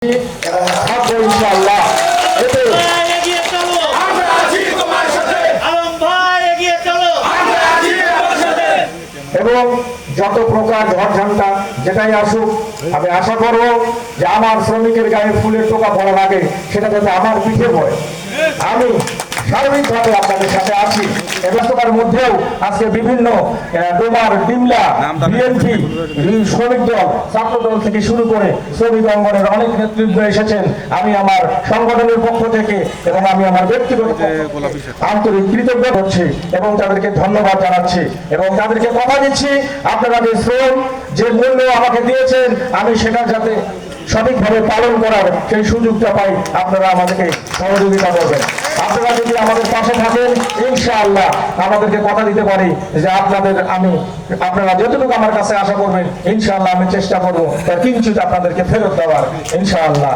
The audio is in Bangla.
এবং থাকবো ইনশাআল্লাহ। এবং যত প্রকার ঝড়ঝান্ডা যেটাই আসুক, আমি আশা করবো যে আমার শ্রমিকের গায়ে ফুলের টোকা পড়ার আগে সেটা যাতে আমার পিঠে পড়ে। আমি সার্বিকভাবে আপনাদের সাথে আছি। ব্যস্ততার মধ্যেও আজকে বিভিন্ন ডোমার, ডিমলা, বিএনপি, শ্রমিক দল, ছাত্র দল থেকে শুরু করে শ্রমিক অঙ্গনের অনেক নেতৃত্ব এসেছেন। আমি আমার সংগঠনের পক্ষ থেকে এবং আমি আমার ব্যক্তিগত আন্তরিক কৃতজ্ঞ করছি এবং তাদেরকে ধন্যবাদ জানাচ্ছি এবং তাদেরকে কথা দিচ্ছি, আপনারা যে শ্রম, যে মূল্য আমাকে দিয়েছেন, আমি সেটা যাতে সঠিকভাবে পালন করার সেই সুযোগটা পাই, আপনারা আমাদেরকে সহযোগিতা করবেন। আপনারা যদি আমাদের পাশে থাকেন, ইনশাআল্লাহ আমাদেরকে কথা দিতে পারি যে আপনারা যতটুকু আমার কাছে আশা করবেন, ইনশাআল্লাহ আমি চেষ্টা করবো তার কিঞ্চিত আপনাদেরকে ফেরত দেওয়ার, ইনশাআল্লাহ।